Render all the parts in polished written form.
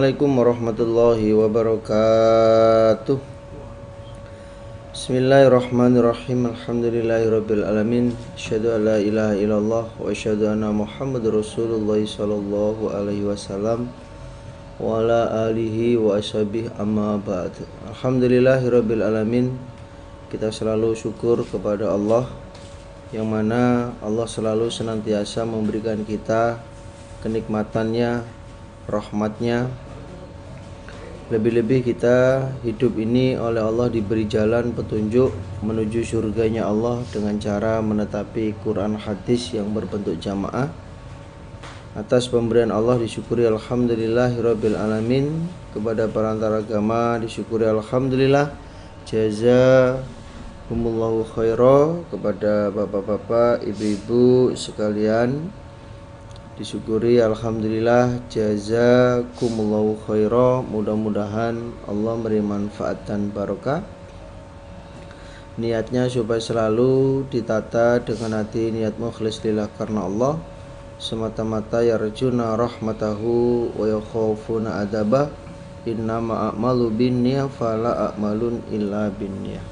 Assalamualaikum warahmatullahi wabarakatuh. Bismillahirrahmanirrahim. Alhamdulillahirabbil alamin. Asyhadu an la ilaha illallah wa asyhadu anna Muhammadar Rasulullah sallallahu alaihi wasallam wa ala alihi wa ashabihi amma ba'd. Alhamdulillahirabbil alamin. Kita selalu syukur kepada Allah yang mana Allah selalu senantiasa memberikan kita kenikmatannya, rahmatnya. Lebih-lebih kita hidup ini oleh Allah diberi jalan petunjuk menuju surganya Allah dengan cara menetapi Quran hadis yang berbentuk jamaah. Atas pemberian Allah disyukuri alhamdulillahirabbil alamin. Kepada perantara agama disyukuri alhamdulillah. Jazakumullahu khaira. Kepada bapak-bapak, ibu-ibu sekalian disyukuri alhamdulillah, jazakumullahu khaira. Mudah-mudahan Allah memberi manfaat dan barokah. Niatnya supaya selalu ditata dengan hati niat mukhlis lillah karena Allah, semata-mata yarjuna rahmatahu wa yakhafuna adabah. Innama a'malu binniyah fala a'malun illa binniyah.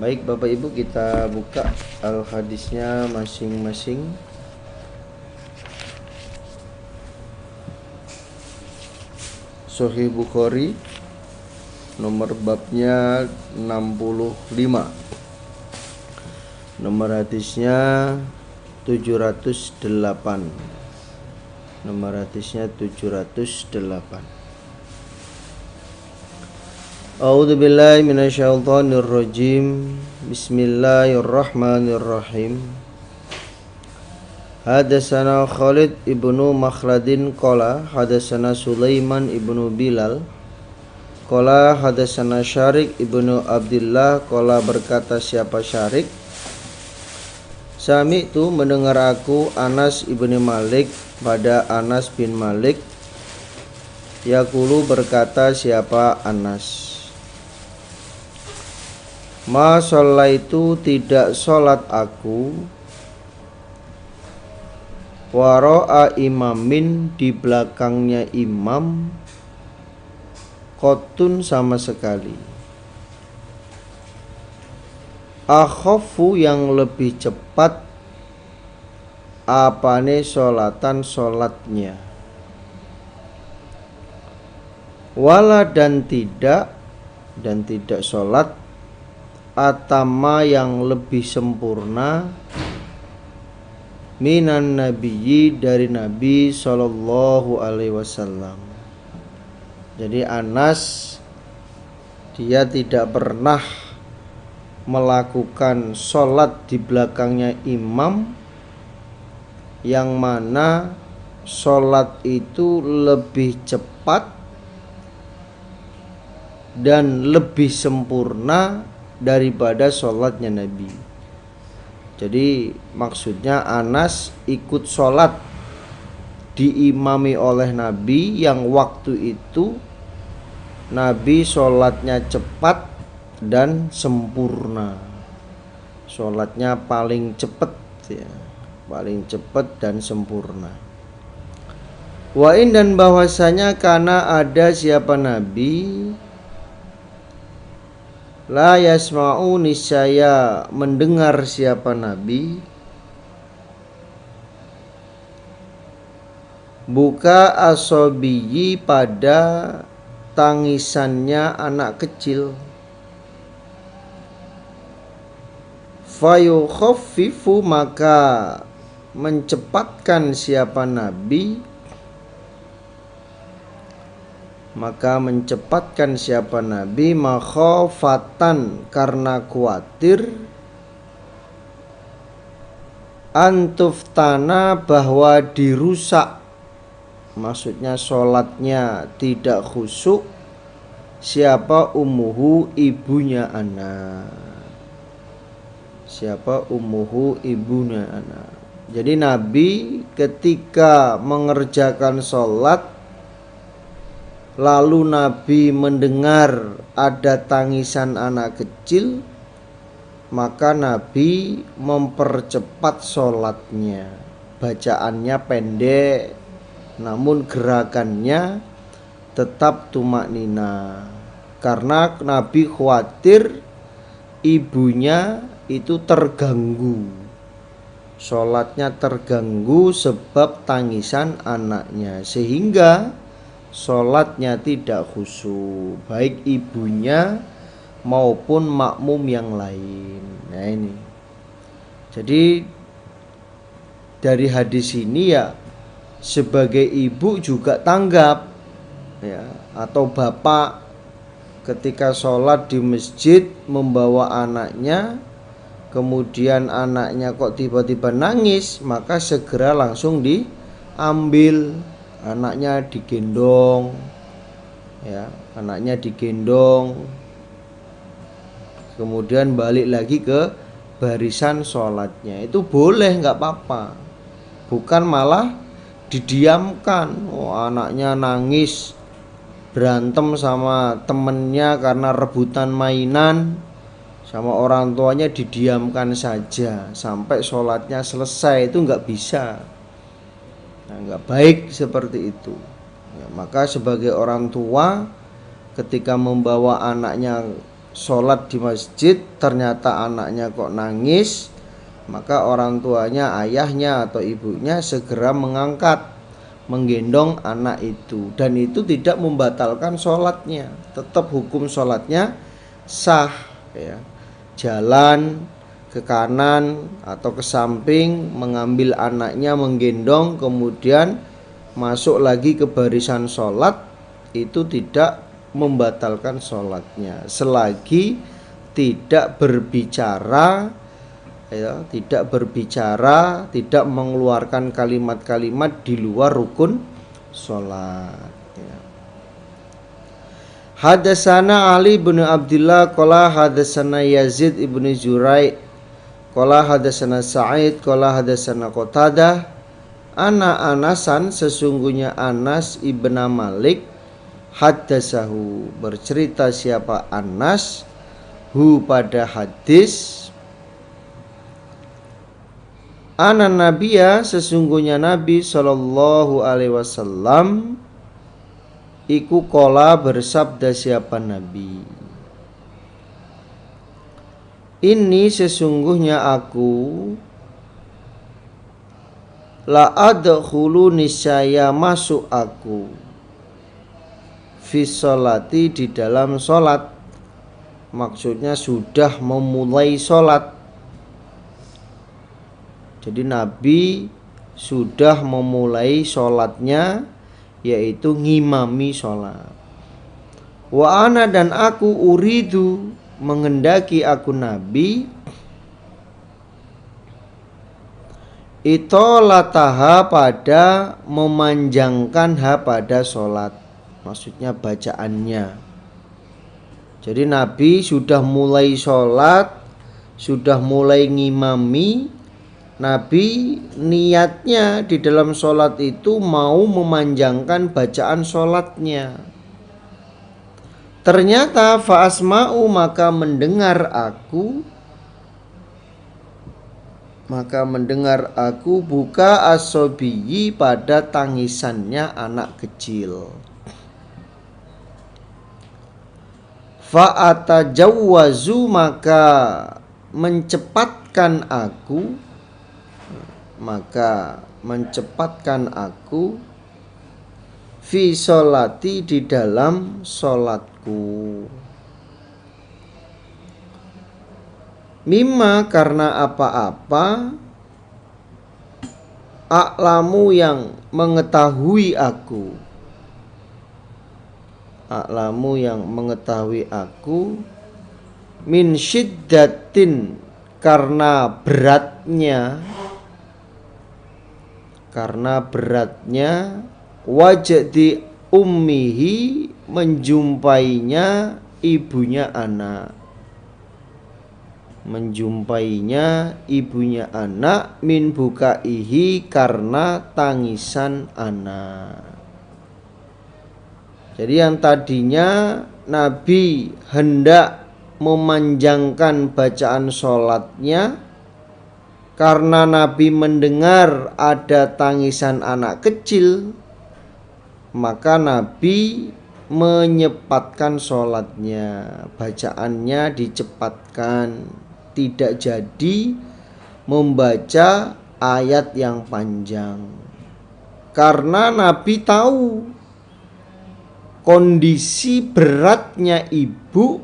Baik Bapak Ibu, kita buka al-hadisnya masing-masing. Sahih Bukhari nomor babnya 65, nomor hadisnya 708, nomor hadisnya 708. A'udzu billahi minasyaitonir rajim. Bismillahirrahmanirrahim. Hadatsana Khalid ibnu Makhladin qala hadatsana Sulaiman ibnu Bilal qala hadatsana Syarik ibnu Abdullah qala, berkata siapa Syarik, Sami itu mendengar aku Anas ibnu Malik pada Anas bin Malik, yaqulu berkata siapa Anas, ma shallaitu tidak sholat aku wara'a imamin di belakangnya imam, qotun sama sekali, akhafu yang lebih cepat, apane sholatan sholatnya, wala dan tidak sholat, atama yang lebih sempurna, minan nabiyyi dari Nabi sallallahu alaihi wasallam. Jadi Anas dia tidak pernah melakukan sholat di belakangnya imam yang mana sholat itu lebih cepat dan lebih sempurna daripada sholatnya Nabi. Jadi maksudnya Anas ikut sholat diimami oleh Nabi yang waktu itu Nabi sholatnya cepat dan sempurna. Sholatnya paling cepat ya, paling cepat dan sempurna. Wa'in dan bahwasanya karena ada siapa Nabi la yasma'u niscaya mendengar siapa Nabi buka asobiyi pada tangisannya anak kecil, fayukhaffifu maka mencepatkan siapa Nabi, makhofatan karena khawatir, antuftana bahwa dirusak, maksudnya sholatnya tidak khusyuk, siapa ummuhu ibunya anak, Jadi Nabi ketika mengerjakan sholat lalu Nabi mendengar ada tangisan anak kecil, maka Nabi mempercepat sholatnya. Bacaannya pendek, namun gerakannya tetap tumak nina, karena Nabi khawatir ibunya itu terganggu, sholatnya terganggu sebab tangisan anaknya, sehingga sholatnya tidak khusyuk, baik ibunya maupun makmum yang lain. Nah ini, jadi dari hadis ini ya, sebagai ibu juga tanggap ya, atau bapak ketika sholat di masjid membawa anaknya, kemudian anaknya kok tiba-tiba nangis, maka segera langsung diambil, anaknya digendong ya, anaknya digendong, kemudian balik lagi ke barisan sholatnya. Itu boleh, nggak apa-apa, bukan malah didiamkan. Oh, anaknya nangis berantem sama temennya karena rebutan mainan sama orang tuanya, didiamkan saja sampai sholatnya selesai, itu nggak bisa. Nah, nggak baik seperti itu ya. Maka sebagai orang tua ketika membawa anaknya sholat di masjid, ternyata anaknya kok nangis, maka orang tuanya, ayahnya atau ibunya segera mengangkat, menggendong anak itu, dan itu tidak membatalkan sholatnya, tetap hukum sholatnya sah ya. Jalan ke kanan atau ke samping, mengambil anaknya, menggendong, kemudian masuk lagi ke barisan sholat, itu tidak membatalkan sholatnya selagi tidak berbicara ya, tidak mengeluarkan kalimat-kalimat di luar rukun sholat ya. Hadatsana Ali bin Abdullah qala hadatsana Yazid ibn Zurai qala hadatsana Sa'id qala hadatsana Qatadah ana Anasan, sesungguhnya Anas ibn Malik, haddatsahu, bercerita siapa Anas, hu pada hadis, ana Nabiya, sesungguhnya Nabi sallallahu alaihi wasallam, iku kola, bersabda siapa Nabi, ini sesungguhnya aku, la adkhulu, niscaya masuk aku, fi sholati, di dalam sholat, maksudnya sudah memulai sholat. Jadi Nabi sudah memulai sholatnya, yaitu ngimami sholat. Wa ana, dan aku, uridu, menghendaki aku Nabi, itolataha, pada memanjangkan pada sholat, maksudnya bacaannya. Jadi Nabi sudah mulai sholat, sudah mulai ngimami, Nabi niatnya di dalam sholat itu mau memanjangkan bacaan sholatnya. Ternyata fa'asma'u, maka mendengar aku, buka asobiyi, pada tangisannya anak kecil. Fa'atajawwazu, maka mencepatkan aku, fi sholati, di dalam sholatku. Mimma, karena apa-apa, a'lamu, yang mengetahui aku, min syiddatin, karena beratnya, wajdi ummihi, menjumpainya ibunya anak, min bukaihi, karena tangisan anak. Jadi yang tadinya Nabi hendak memanjangkan bacaan sholatnya, karena Nabi mendengar ada tangisan anak kecil, maka Nabi menyepatkan sholatnya, bacaannya dicepatkan, tidak jadi membaca ayat yang panjang. Karena Nabi tahu kondisi beratnya ibu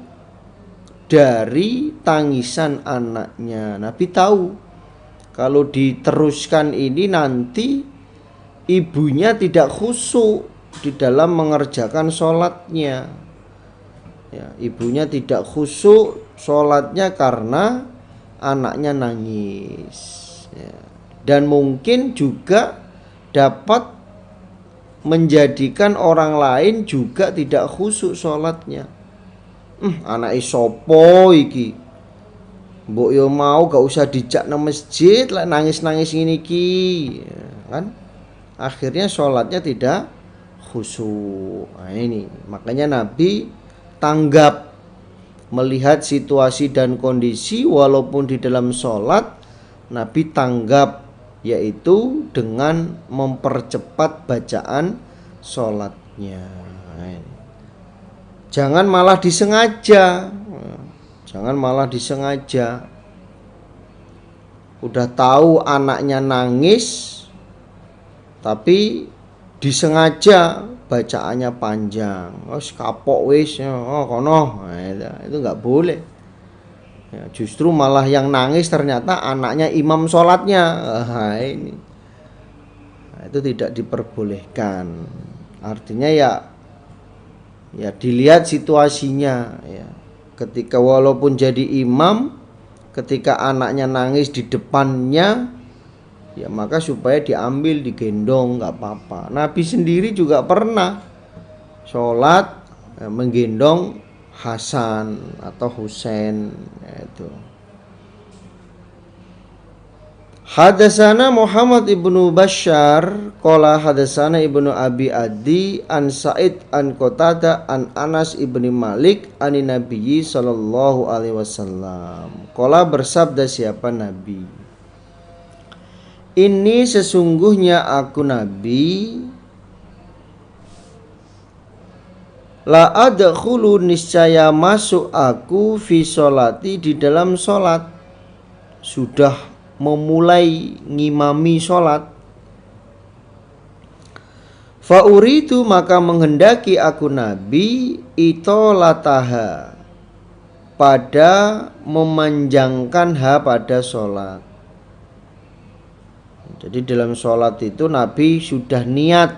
dari tangisan anaknya. Nabi tahu kalau diteruskan ini nanti ibunya tidak khusyuk di dalam mengerjakan sholatnya. Ya, ibunya tidak khusyuk sholatnya karena anaknya nangis. Ya. Dan mungkin juga dapat menjadikan orang lain juga tidak khusyuk sholatnya. Anak sopo iki, mbok yo mau gak usah dijak nang masjid lah nangis-nangis ngene iki, ya, kan? Akhirnya sholatnya tidak khusyuk. Nah, ini makanya Nabi tanggap melihat situasi dan kondisi, walaupun di dalam sholat Nabi tanggap, yaitu dengan mempercepat bacaan sholatnya. Jangan malah disengaja. Jangan malah disengaja. Udah tahu anaknya nangis, tapi disengaja bacaannya panjang. Kapok wis, kono. Nah, itu nggak boleh. Ya, justru malah yang nangis ternyata anaknya imam sholatnya. Ini. Nah, itu tidak diperbolehkan. Artinya ya dilihat situasinya. Ya. Ketika walaupun jadi imam, ketika anaknya nangis di depannya, ya maka supaya diambil, digendong, nggak apa-apa. Nabi sendiri juga pernah sholat menggendong Hasan atau Husain, itu. Hadatsana Muhammad ibnu Bashar qala hadatsana ibnu Abi Adi an Sa'id an Qatadah an Anas ibni Malik an Nabi sallallahu alaihi wasallam. Qala bersabda siapa Nabi, ini sesungguhnya aku Nabi, la adkhulu niscaya masuk aku fi sholati di dalam sholat, sudah memulai ngimami sholat. Fa uridu maka menghendaki aku Nabi itolataha, pada memanjangkan pada sholat. Jadi dalam sholat itu Nabi sudah niat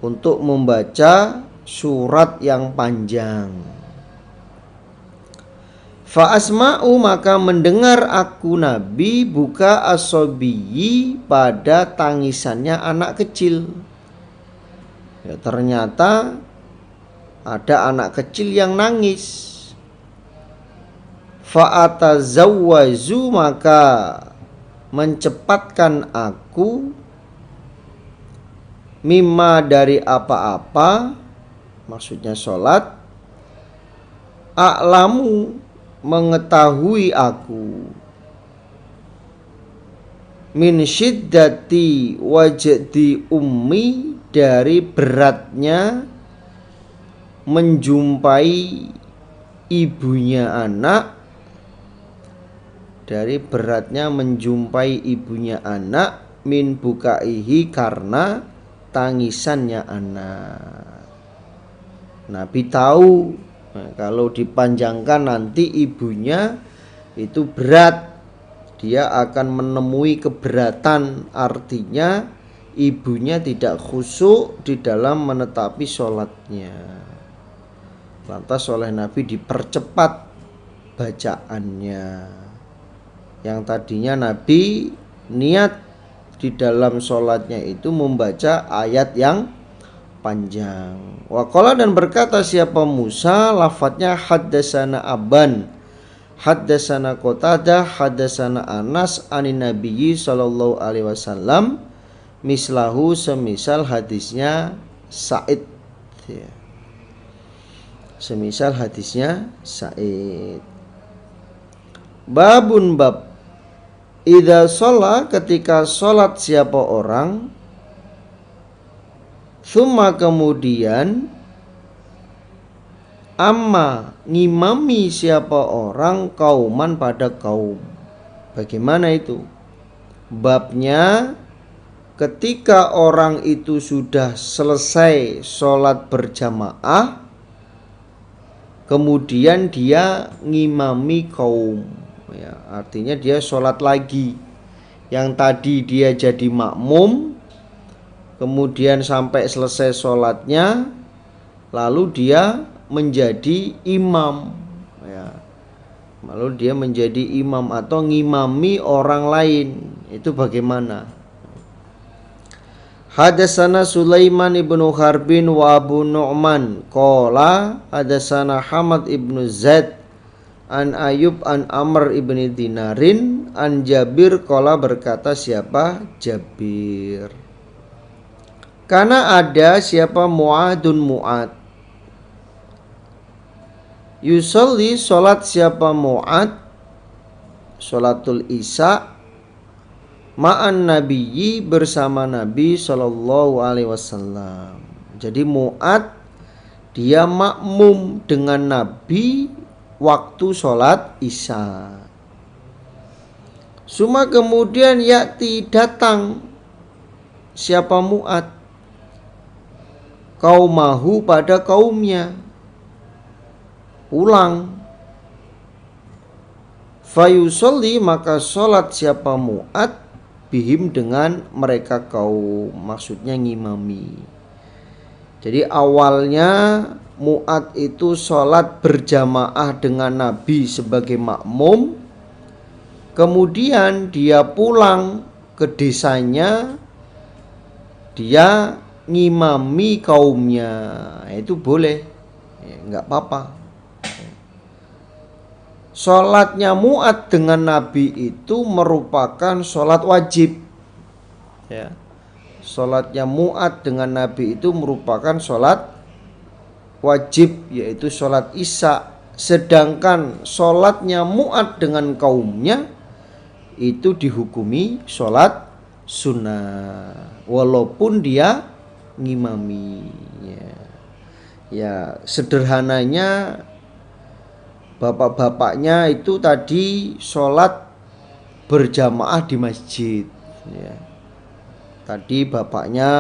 untuk membaca surat yang panjang. Fa asma'u maka mendengar aku Nabi buka asobiyi, pada tangisannya anak kecil. Ya, ternyata ada anak kecil yang nangis. Fa atazawwazu maka mencepatkan aku, mimma dari apa-apa, maksudnya sholat, a'lamu mengetahui aku, min syiddati wajdi ummi dari beratnya menjumpai ibunya anak, dari beratnya menjumpai ibunya anak, min bukaihi karena tangisannya anak. Nabi tahu kalau dipanjangkan nanti ibunya itu berat, dia akan menemui keberatan, artinya ibunya tidak khusyuk di dalam menetapi sholatnya. Lantas oleh Nabi dipercepat bacaannya. Yang tadinya Nabi niat di dalam sholatnya itu membaca ayat yang panjang. Waqala dan berkata siapa Musa, lafadznya haddasana Aban, haddasana Qatadah, haddasana Anas anin Nabiyyi sallallahu alaihi wasallam, mislahu semisal hadisnya Sa'id, ya. Semisal hadisnya Sa'id. Babun bab, idza sholat ketika sholat siapa orang, summa kemudian Amma ngimami siapa orang kauman pada kaum. Bagaimana itu? Babnya ketika orang itu sudah selesai sholat berjamaah, kemudian dia ngimami kaum, ya, artinya dia sholat lagi. Yang tadi dia jadi makmum, kemudian sampai selesai sholatnya, lalu dia menjadi imam, ya. Lalu dia menjadi imam atau ngimami orang lain. Itu bagaimana? Hadatsana Sulaiman ibnu Harbin wa Abu Nu'man qala hadatsana Hamad ibnu Zaid an Ayub an Amr ibni Dinarin an Jabir qala, berkata siapa? Jabir. Karena ada siapa Mu'adun Mu'ad, yusolli sholat siapa Mu'ad sholatul isya ma'an nabiyyi bersama Nabi sallallahu alaihi wasallam. Jadi Mu'ad dia makmum dengan Nabi waktu sholat isya. Suma kemudian yakti datang siapa Mu'ad kaumahu pada kaumnya, pulang. Fayusolli maka sholat siapa Mu'ad bihim dengan mereka kaum, maksudnya ngimami. Jadi awalnya Mu'ad itu sholat berjamaah dengan Nabi sebagai makmum, kemudian dia pulang ke desanya, dia ngimami kaumnya. Itu boleh, ya, nggak apa-apa. Sholatnya Mu'ad dengan Nabi itu merupakan sholat wajib, ya. Sholatnya Mu'ad dengan Nabi itu merupakan sholat wajib, yaitu sholat isya. Sedangkan sholatnya Mu'ad dengan kaumnya itu dihukumi sholat sunnah, walaupun dia ngimami, ya. Ya sederhananya bapak-bapaknya itu tadi sholat berjamaah di masjid, ya. Tadi bapaknya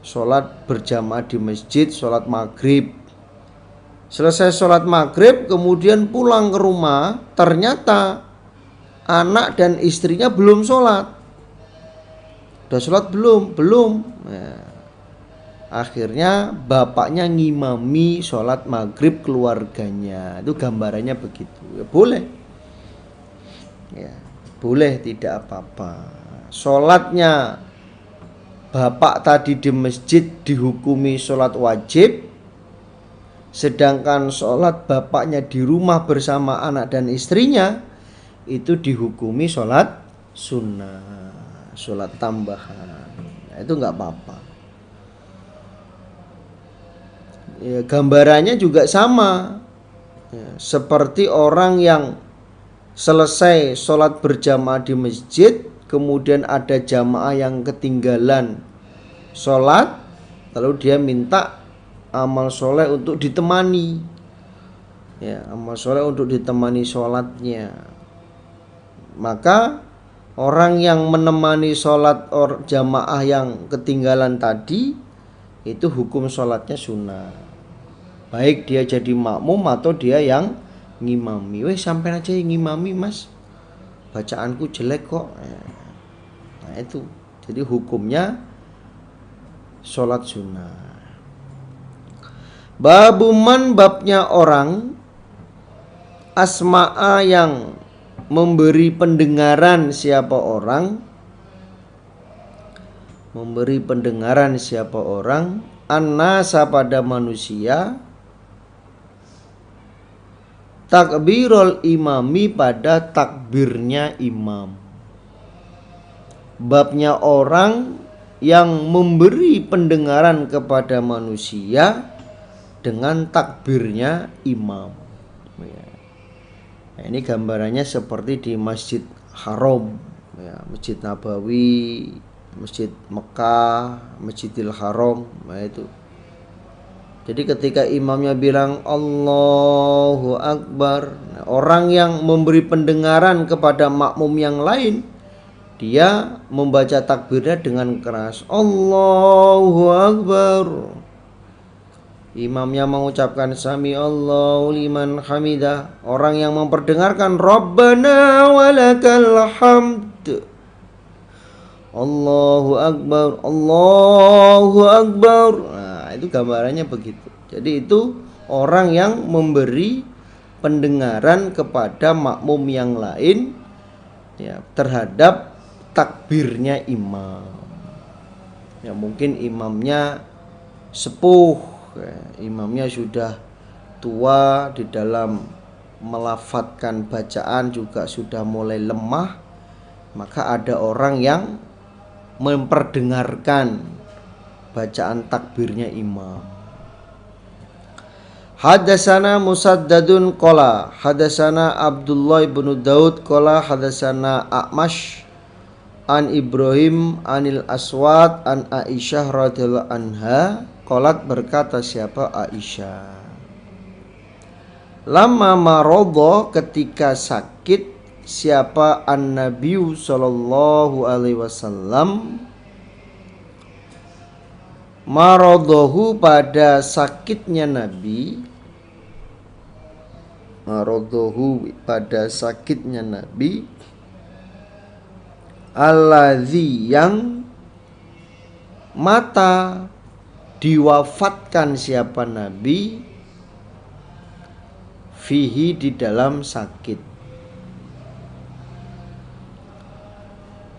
sholat berjamaah di masjid, sholat maghrib. Selesai sholat maghrib kemudian pulang ke rumah, ternyata anak dan istrinya belum sholat. Udah sholat belum? Belum, ya. Akhirnya bapaknya ngimami sholat maghrib keluarganya. Itu gambarannya begitu, ya, boleh, ya, boleh, tidak apa-apa. Sholatnya bapak tadi di masjid dihukumi sholat wajib, sedangkan sholat bapaknya di rumah bersama anak dan istrinya itu dihukumi sholat sunnah, sholat tambahan. Nah, itu nggak apa-apa. Ya, gambarannya juga sama, ya, seperti orang yang selesai sholat berjamaah di masjid, kemudian ada jamaah yang ketinggalan sholat, lalu dia minta amal soleh untuk ditemani, ya, amal soleh untuk ditemani sholatnya. Maka orang yang menemani sholat jamaah yang ketinggalan tadi itu hukum sholatnya sunnah, baik dia jadi makmum atau dia yang ngimami. Weh, sampean aja yang ngimami mas, bacaanku jelek kok. Nah itu, jadi hukumnya sholat sunnah. Babuman, babnya orang asma'a yang memberi pendengaran siapa orang, memberi pendengaran siapa orang, an-nasa pada manusia, takbirul imami pada takbirnya imam. Babnya orang yang memberi pendengaran kepada manusia dengan takbirnya imam, ya. Nah, ini gambarannya seperti di Masjid Haram, ya, Masjid Nabawi, Masjid Mekah, Masjidil Haram. Nah itu Jadi ketika imamnya bilang Allahu Akbar, orang yang memberi pendengaran kepada makmum yang lain, dia membaca takbirnya dengan keras, Allahu Akbar. Imamnya mengucapkan Sami Allahu liman hamidah. Orang yang memperdengarkan Rabbana walakal hamd, Allahu Akbar, Allahu Akbar. Nah, itu gambarannya begitu. Jadi itu orang yang memberi pendengaran kepada makmum yang lain, ya, terhadap takbirnya imam. Ya, mungkin imamnya sepuh, ya, imamnya sudah tua, di dalam melafadzkan bacaan juga sudah mulai lemah, maka ada orang yang memperdengarkan bacaan takbirnya imam. Hadatsana Musaddadun qala hadatsana Abdullah bin Daud qala hadatsana A'mash an Ibrahim anil Aswad an Aisyah radhiyallahu anha qalat, berkata siapa Aisyah, lama maradha, ketika sakit siapa an-Nabi sallallahu alaihi wasallam, maradhahu, pada sakitnya Nabi, maradhahu, pada sakitnya Nabi, alladzi, yang mata diwafatkan siapa Nabi, fihi, di dalam sakit.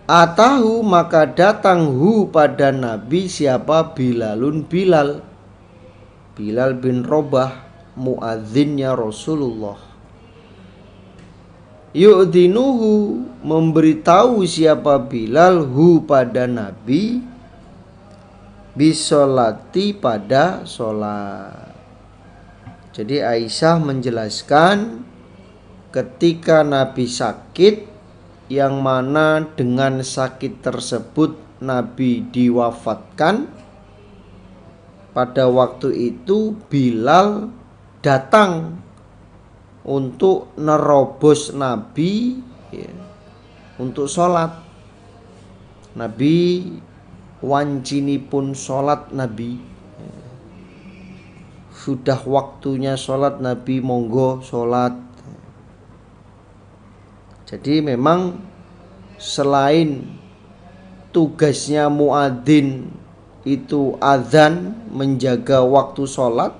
Atahu, maka datang hu, pada Nabi siapa, Bilalun, Bilal, Bilal bin Robah, muadzinnya Rasulullah. Yu'dinuhu, memberitahu siapa Bilal hu, pada Nabi, bisolati, pada sholat. Jadi Aisyah menjelaskan ketika Nabi sakit, yang mana dengan sakit tersebut Nabi diwafatkan, pada waktu itu Bilal datang untuk nerobos Nabi, ya, untuk sholat. Nabi wancini pun sholat Nabi, ya. Sudah waktunya sholat Nabi, monggo sholat. Jadi memang selain tugasnya muadzin itu azan, menjaga waktu sholat,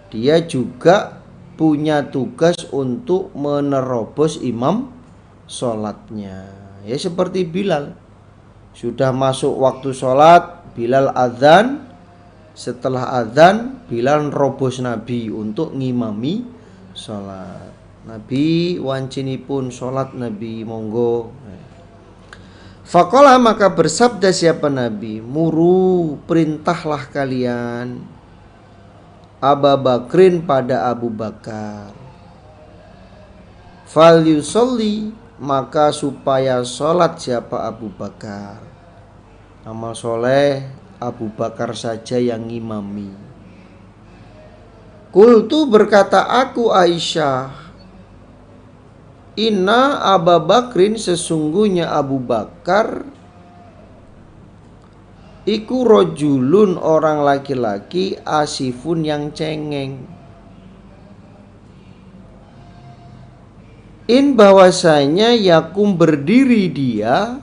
dia juga punya tugas untuk menerobos imam sholatnya. Ya seperti Bilal, sudah masuk waktu sholat, Bilal azan. Setelah azan, Bilal nerobos Nabi untuk ngimami sholat. Nabi wancini pun sholat Nabi, monggo. Faqala, maka bersabda siapa Nabi, muru, perintahlah kalian Abu Bakrin, pada Abu Bakar, fal yusolli, maka supaya sholat siapa Abu Bakar. Amal soleh Abu Bakar saja yang ngimami. Qultu, berkata aku Aisyah, inna Abu Bakrin, sesungguhnya Abu Bakar, iku rojulun, orang laki-laki, asifun, yang cengeng. In, bahwasanya yakum, berdiri dia,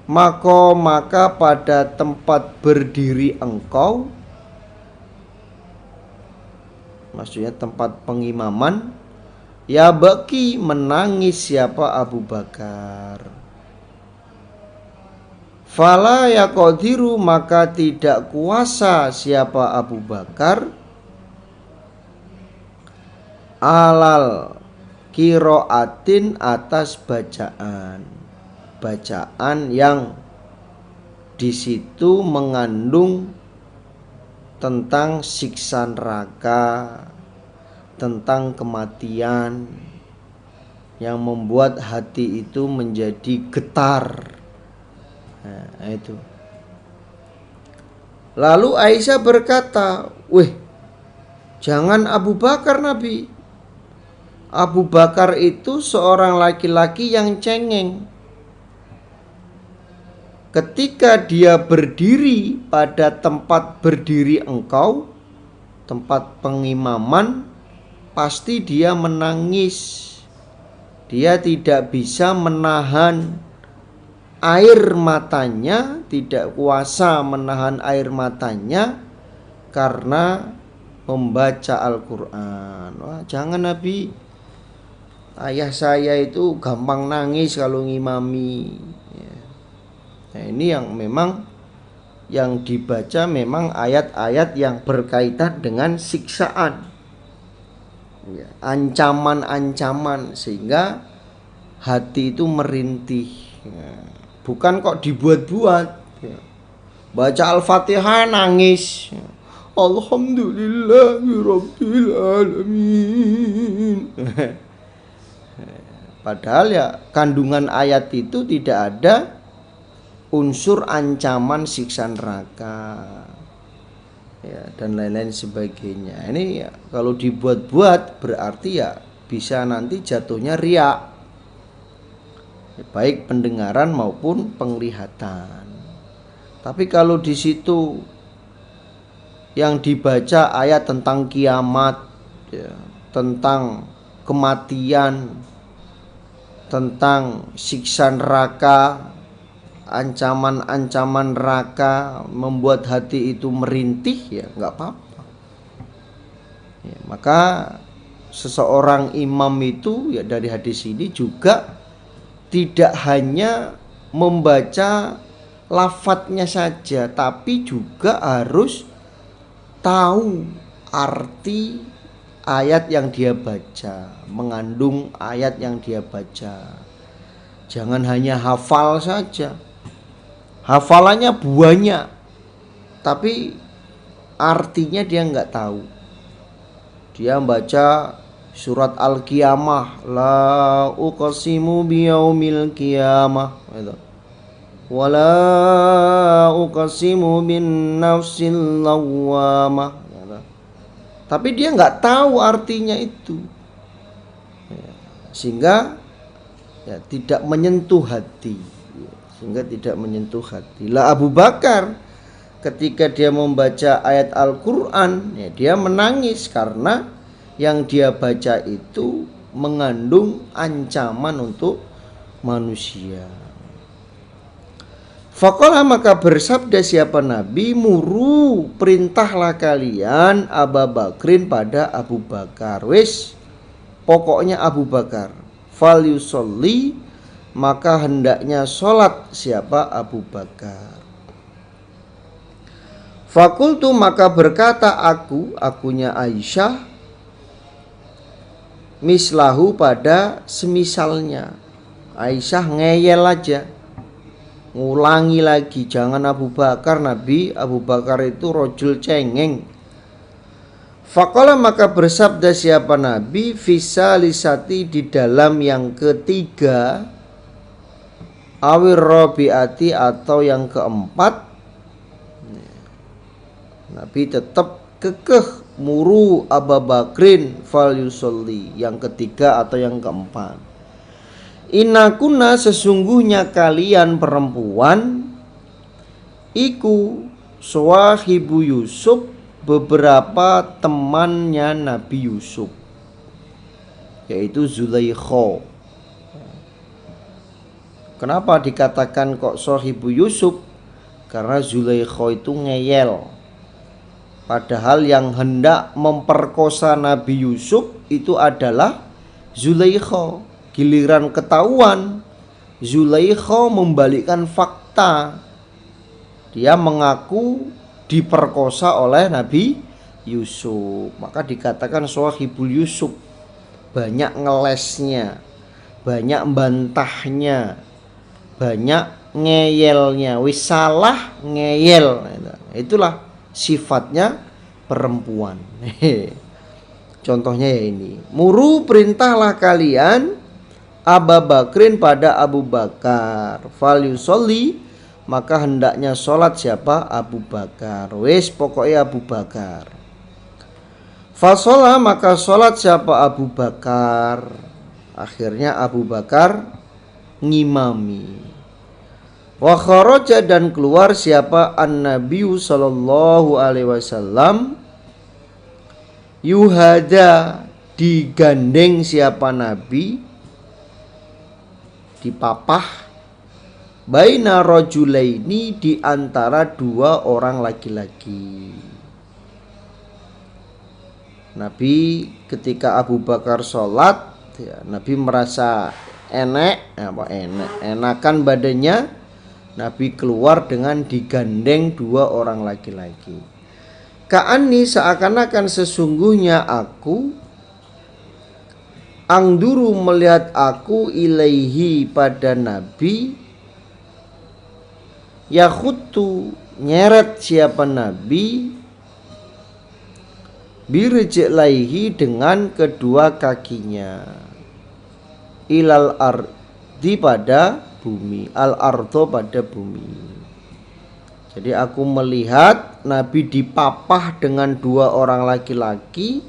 maka pada tempat berdiri engkau, maksudnya tempat pengimaman, ya baki, menangis siapa Abu Bakar. Fala yaqdiru, maka tidak kuasa siapa Abu Bakar, alal qiraatin, atas bacaan, bacaan yang di situ mengandung tentang siksa neraka, tentang kematian, yang membuat hati itu menjadi getar. Nah, itu. Lalu Aisyah berkata, "Weh, jangan Abu Bakar Nabi. Abu Bakar itu seorang laki-laki yang cengeng. Ketika dia berdiri pada tempat berdiri engkau, tempat pengimaman, pasti dia menangis. Dia tidak bisa menahan air matanya, tidak kuasa menahan air matanya karena membaca Al-Quran." Wah, jangan Nabi. Ayah saya itu gampang nangis kalau ngimami. Nah, ini yang memang yang dibaca memang ayat-ayat yang berkaitan dengan siksaan, ancaman-ancaman, sehingga hati itu merintih. Bukan kok dibuat-buat. Baca Al-Fatihah nangis. Alhamdulillahirabbil alamin. Padahal ya kandungan ayat itu tidak ada unsur ancaman siksa neraka, ya, dan lain-lain sebagainya. Ini ya, kalau dibuat-buat berarti ya bisa nanti jatuhnya riak, baik pendengaran maupun penglihatan. Tapi kalau di situ yang dibaca ayat tentang kiamat, ya, tentang kematian, tentang siksa neraka, ancaman-ancaman neraka, membuat hati itu merintih, ya nggak apa-apa. Ya, maka seseorang imam itu ya dari hadis ini juga tidak hanya membaca lafadznya saja, tapi juga harus tahu arti ayat yang dia baca, mengandung ayat yang dia baca. Jangan hanya hafal saja. Hafalannya banyak, tapi artinya dia nggak tahu. Dia baca surat Al-Qiyamah, la uqsimu biyaumil qiyamah, wala uqsimu bin nafsil lawwamah, tapi dia nggak tahu artinya itu, sehingga ya tidak menyentuh hati, Lah Abu Bakar ketika dia membaca ayat Al-Quran, ya dia menangis karena yang dia baca itu mengandung ancaman untuk manusia. Faqala, maka bersabda siapa Nabi, muru, perintahlah kalian Abu Bakrin pada Abu Bakar. Wis, pokoknya Abu Bakar. Fal yusolli, maka hendaknya sholat siapa Abu Bakar. Fakultu, maka berkata akunya Aisyah, mislahu, pada semisalnya. Aisyah ngeyel aja, ngulangi lagi, jangan Abu Bakar Nabi, Abu Bakar itu rojul cengeng. Faqala, maka bersabda siapa Nabi, fisalisati, di dalam yang ketiga, awir rabiati, atau yang keempat, Nabi tetap kekeh muru Abu Bakrin fal yusolli, yang ketiga atau yang keempat. Inakuna, sesungguhnya kalian perempuan, iku swahibu Yusuf, beberapa temannya Nabi Yusuf, yaitu Zulaikha. Kenapa dikatakan kok swahibu Yusuf? Karena Zulaikha itu ngeyel, padahal yang hendak memperkosa Nabi Yusuf itu adalah Zulaikha. Giliran ketahuan, Zulaikha membalikkan fakta. Dia mengaku diperkosa oleh Nabi Yusuf, maka dikatakan swahibul Yusuf. Banyak ngelesnya, banyak bantahnya, banyak ngeyelnya. Wis salah ngeyel. Itulah sifatnya perempuan. Contohnya ya ini, muru, perintahlah kalian Abu Bakrin pada Abu Bakar, fal yusolli, maka hendaknya sholat siapa? Abu Bakar. Wis pokoknya Abu Bakar. Fasolah maka sholat siapa? Abu Bakar. Akhirnya Abu Bakar ngimami. Wa kharaja dan keluar siapa? An-Nabiy sallallahu alaihi wasallam yuhada, digandeng siapa Nabi, dipapah, baina rajulaini, di antara dua orang laki-laki. Nabi ketika Abu Bakar sholat, ya, Nabi merasa enakan badannya. Nabi keluar dengan digandeng dua orang laki-laki. Ka'anni, seakan-akan sesungguhnya aku, angduru melihat aku, ilaihi pada Nabi, yakhutu nyeret siapa Nabi, birjlaihi dengan kedua kakinya, ilal ardi pada bumi, al ardo pada bumi. Jadi aku melihat Nabi dipapah dengan dua orang laki-laki,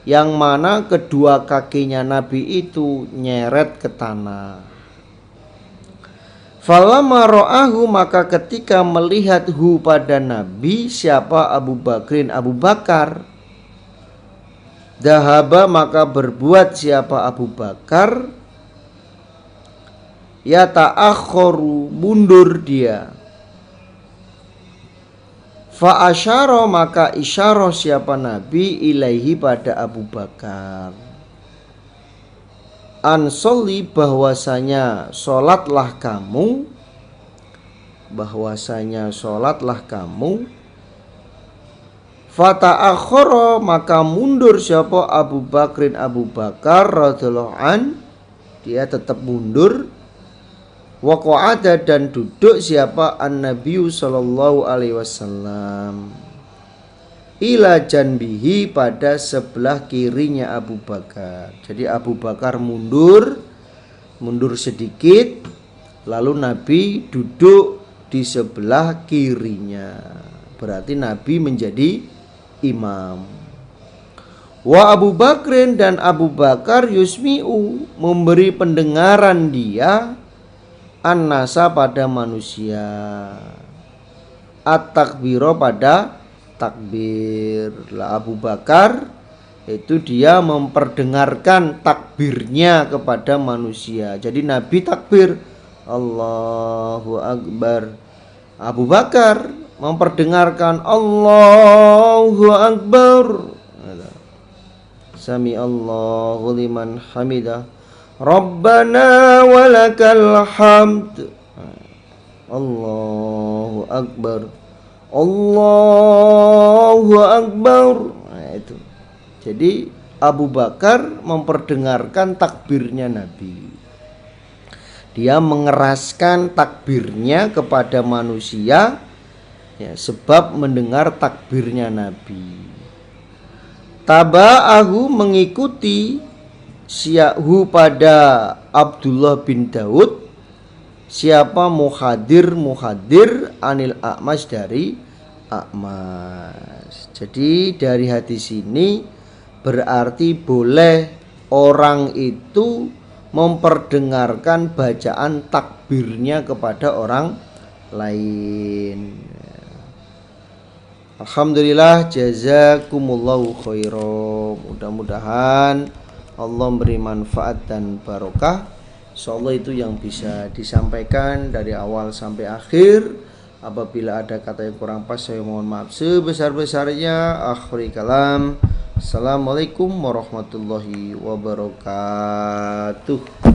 yang mana kedua kakinya Nabi itu nyeret ke tanah. Falamma ra'ahu, maka ketika melihat hu pada Nabi, siapa? Abu Bakrin, Abu Bakar, dahaba maka berbuat siapa? Abu Bakar, ya ta'akhoru, mundur dia. Fa asyara maka isyarah siapa Nabi, ilaihi pada Abu Bakar, ansoli bahwasanya sholatlah kamu, bahwasanya sholatlah kamu. Fa ta'akhara maka mundur siapa? Abu Bakrin, Abu Bakar radhiyallahu an, dia tetap mundur. Wa qa'ada dan duduk siapa? An-Nabi sallallahu alaihi wasallam, ila janbihi pada sebelah kirinya Abu Bakar. Jadi Abu Bakar mundur sedikit, lalu Nabi duduk di sebelah kirinya. Berarti Nabi menjadi imam. Wa Abu Bakrin dan Abu Bakar yusmi'u memberi pendengaran dia, an-nasa pada manusia, at-takbiro pada takbir. Lah Abu Bakar itu dia memperdengarkan takbirnya kepada manusia. Jadi Nabi takbir Allahu Akbar, Abu Bakar memperdengarkan Allahu Akbar, Sami Allahu liman hamidah, Rabbana walakal hamd, Allahu Akbar, Allahu Akbar. Nah, itu. Jadi Abu Bakar memperdengarkan takbirnya Nabi. Dia mengeraskan takbirnya kepada manusia, ya, sebab mendengar takbirnya Nabi. Taba'ahu mengikuti syahu pada Abdullah bin Daud, siapa? Muhadir anil A'mas, dari A'mas. Jadi dari hadis ini berarti boleh orang itu memperdengarkan bacaan takbirnya kepada orang lain. Alhamdulillah, jazakumullahu khairan. Mudah-mudahan Allah beri manfaat dan barokah. Insyaallah itu yang bisa disampaikan dari awal sampai akhir. Apabila ada kata yang kurang pas, saya mohon maaf sebesar-besarnya. Akhiri kalam. Assalamualaikum warahmatullahi wabarakatuh.